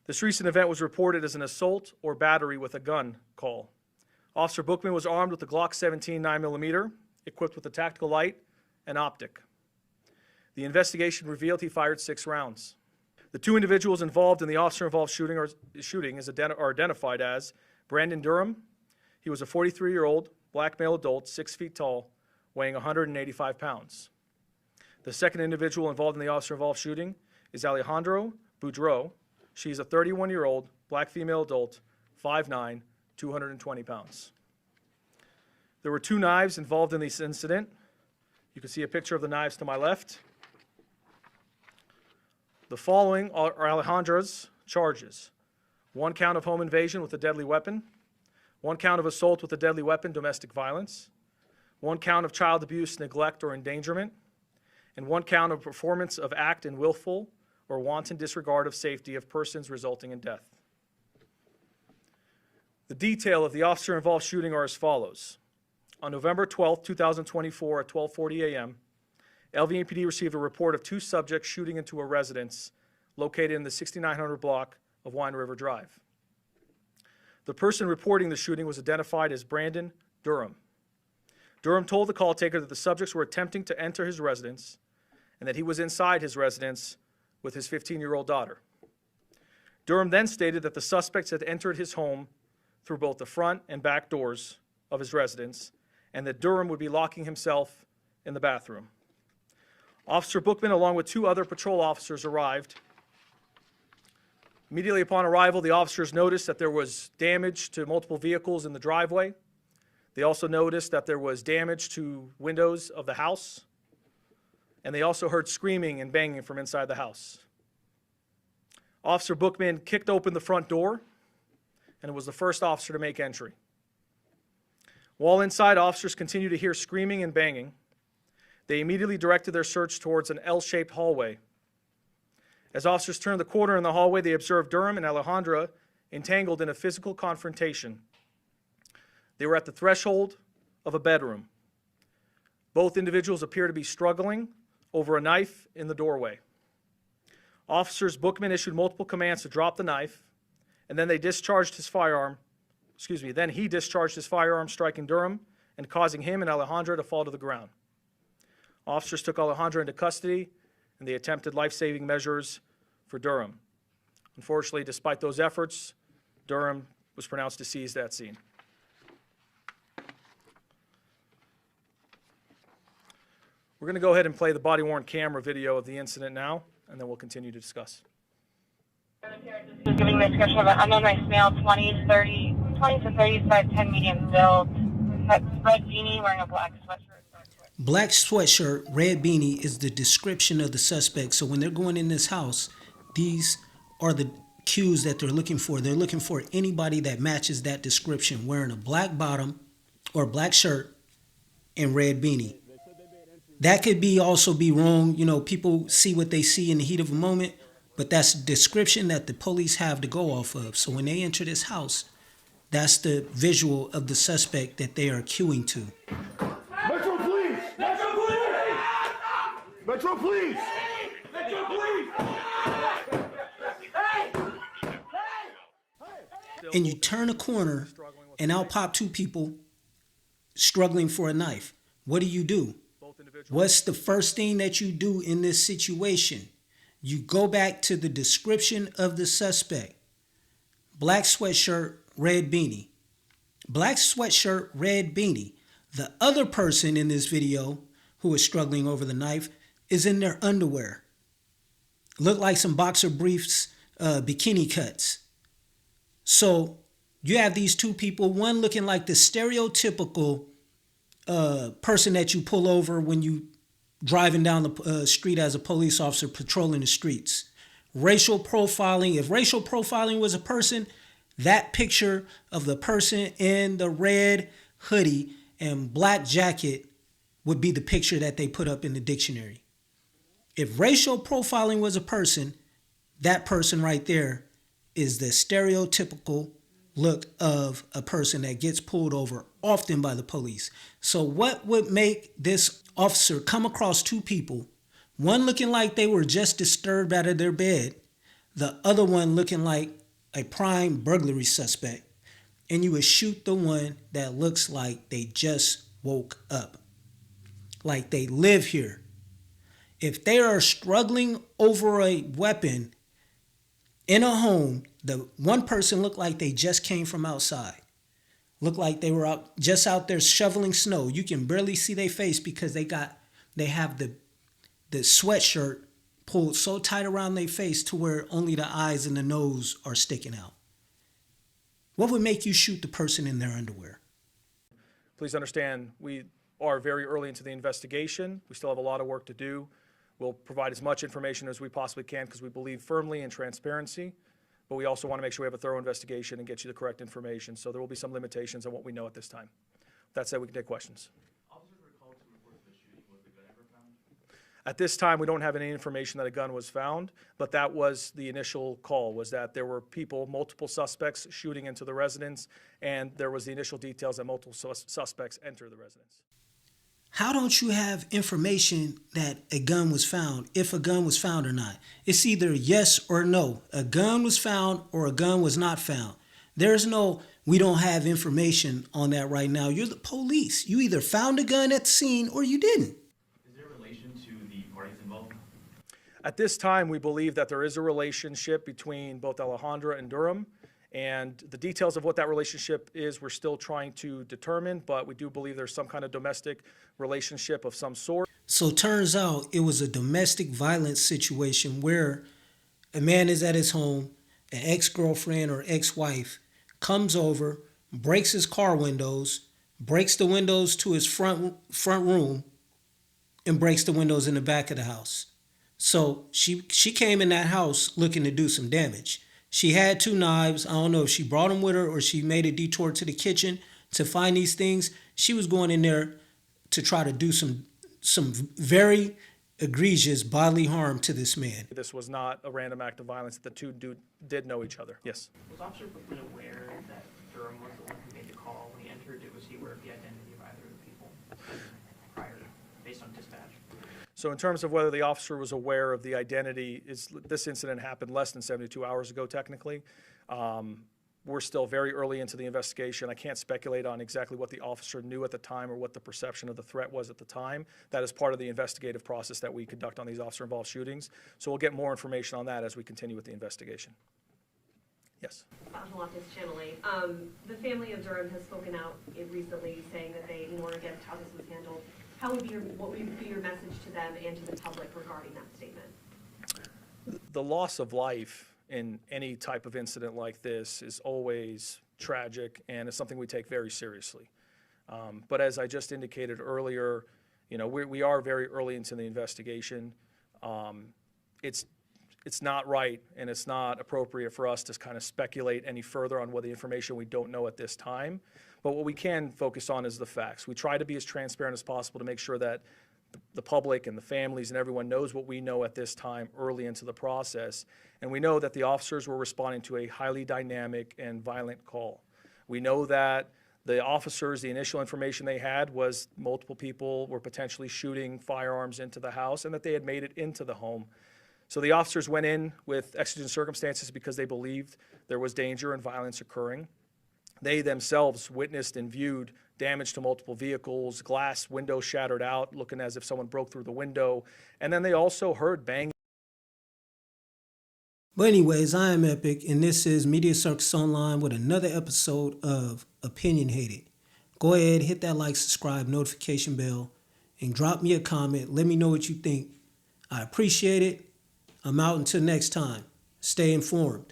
This recent event was reported as an assault or battery with a gun call. Officer Bookman was armed with a Glock 17 9mm, equipped with a tactical light and optic. The investigation revealed he fired 6 rounds. The 2 individuals involved in the officer-involved shooting are identified as Brandon Durham. He was a 43-year-old black male adult, 6 feet tall, weighing 185 pounds. The second individual involved in the officer-involved shooting is Alejandro Boudreau. She's a 31-year-old black female adult, 5'9", 220 pounds. There were 2 knives involved in this incident. You can see a picture of the knives to my left. The following are Alejandro's charges: 1 count of home invasion with a deadly weapon, 1 count of assault with a deadly weapon, domestic violence, 1 count of child abuse, neglect, or endangerment, and 1 count of performance of act in willful or wanton disregard of safety of persons resulting in death. The detail of the officer-involved shooting are as follows. On November 12, 2024 at 12:40 a.m., LVMPD received a report of 2 subjects shooting into a residence located in the 6900 block of Wine River Drive. The person reporting the shooting was identified as Brandon Durham. Durham told the call taker that the subjects were attempting to enter his residence and that he was inside his residence with his 15-year-old daughter. Durham then stated that the suspects had entered his home through both the front and back doors of his residence and that Durham would be locking himself in the bathroom. Officer Bookman, along with 2 other patrol officers, arrived. Immediately upon arrival, the officers noticed that there was damage to multiple vehicles in the driveway. They also noticed that there was damage to windows of the house, and they also heard screaming and banging from inside the house. Officer Bookman kicked open the front door and was the first officer to make entry. While inside, officers continued to hear screaming and banging. They immediately directed their search towards an L-shaped hallway. As officers turned the corner in the hallway, they observed Durham and Alejandra entangled in a physical confrontation. They were at the threshold of a bedroom. Both individuals appear to be struggling over a knife in the doorway. Officers Bookman issued multiple commands to drop the knife, and then he discharged his firearm, striking Durham and causing him and Alejandra to fall to the ground. Officers took Alejandra into custody, and they attempted life-saving measures for Durham. Unfortunately, despite those efforts, Durham was pronounced deceased at scene. We're going to go ahead and play the body-worn camera video of the incident now, and then we'll continue to discuss. Just giving the description of an unknown male, 20 to 35, 10 medium build, red beanie, wearing a black sweatshirt. Black sweatshirt, red beanie is the description of the suspect. So when they're going in this house, these are the cues that they're looking for. They're looking for anybody that matches that description, wearing a black bottom or black shirt and red beanie. That could also be wrong. You know, people see what they see in the heat of a moment, but that's the description that the police have to go off of. So when they enter this house, that's the visual of the suspect that they are cueing to. Metro Police! Metro Police! Metro Police! Metro Police! And you turn a corner and out pop 2 people struggling for a knife. What do? What's the first thing that you do in this situation? You go back to the description of the suspect. Black sweatshirt, red beanie. Black sweatshirt, red beanie. The other person in this video who is struggling over the knife is in their underwear. Look like some boxer briefs, bikini cuts. So you have these 2 people, one looking like the stereotypical person that you pull over when you driving down the street as a police officer patrolling the streets. Racial profiling. If racial profiling was a person, that picture of the person in the red hoodie and black jacket would be the picture that they put up in the dictionary. If racial profiling was a person, that person right there is the stereotypical look of a person that gets pulled over often by the police. So what would make this officer come across 2 people, one looking like they were just disturbed out of their bed, the other one looking like a prime burglary suspect, and you would shoot the one that looks like they just woke up, like they live here. If they are struggling over a weapon in a home, the one person looked like they just came from outside. Looked like they were just out there shoveling snow. You can barely see their face because they have the sweatshirt pulled so tight around their face to where only the eyes and the nose are sticking out. What would make you shoot the person in their underwear? Please understand, we are very early into the investigation. We still have a lot of work to do. We'll provide as much information as we possibly can because we believe firmly in transparency, but we also want to make sure we have a thorough investigation and get you the correct information. So there will be some limitations on what we know at this time. That said, we can take questions. At this time, we don't have any information that a gun was found, but that was the initial call, was that there were people, multiple suspects shooting into the residence, and there was the initial details that multiple suspects entered the residence. How don't you have information that a gun was found, if a gun was found or not? It's either yes or no. A gun was found or a gun was not found. There's no, we don't have information on that right now. You're the police. You either found a gun at the scene or you didn't. At this time, we believe that there is a relationship between both Alejandra and Durham, and the details of what that relationship is, we're still trying to determine, but we do believe there's some kind of domestic relationship of some sort. So turns out it was a domestic violence situation where a man is at his home, an ex-girlfriend or ex-wife comes over, breaks his car windows, breaks the windows to his front room, and breaks the windows in the back of the house. So she came in that house looking to do some damage. She had 2 knives. I don't know if she brought them with her or she made a detour to the kitchen to find these things. She was going in there to try to do some very egregious bodily harm to this man. This was not a random act of violence. The two did know each other. Yes. Was Officer Brooklyn aware that Durham was the one who made the call when he entered? Was he aware of the identity of either of the people prior, based on dispatch? So in terms of whether the officer was aware of the identity, this incident happened less than 72 hours ago, technically. We're still very early into the investigation. I can't speculate on exactly what the officer knew at the time or what the perception of the threat was at the time. That is part of the investigative process that we conduct on these officer-involved shootings. So we'll get more information on that as we continue with the investigation. Yes. Channel 8. The family of Durham has spoken out recently saying that they ignore against how this was handled. What would be your message to them and to the public regarding that statement? The loss of life in any type of incident like this is always tragic and it's something we take very seriously. But as I just indicated earlier, we are very early into the investigation. It's not right and it's not appropriate for us to kind of speculate any further on what the information we don't know at this time. But what we can focus on is the facts. We try to be as transparent as possible to make sure that the public and the families and everyone knows what we know at this time early into the process. And we know that the officers were responding to a highly dynamic and violent call. We know that the officers, the initial information they had was multiple people were potentially shooting firearms into the house and that they had made it into the home. So the officers went in with exigent circumstances because they believed there was danger and violence occurring. They themselves witnessed and viewed damage to multiple vehicles, glass windows shattered out, looking as if someone broke through the window. And then they also heard banging. But anyways, I am Epic, and this is Media Circus Online with another episode of Opinionated. Go ahead, hit that like, subscribe, notification bell, and drop me a comment. Let me know what you think. I appreciate it. I'm out until next time. Stay informed.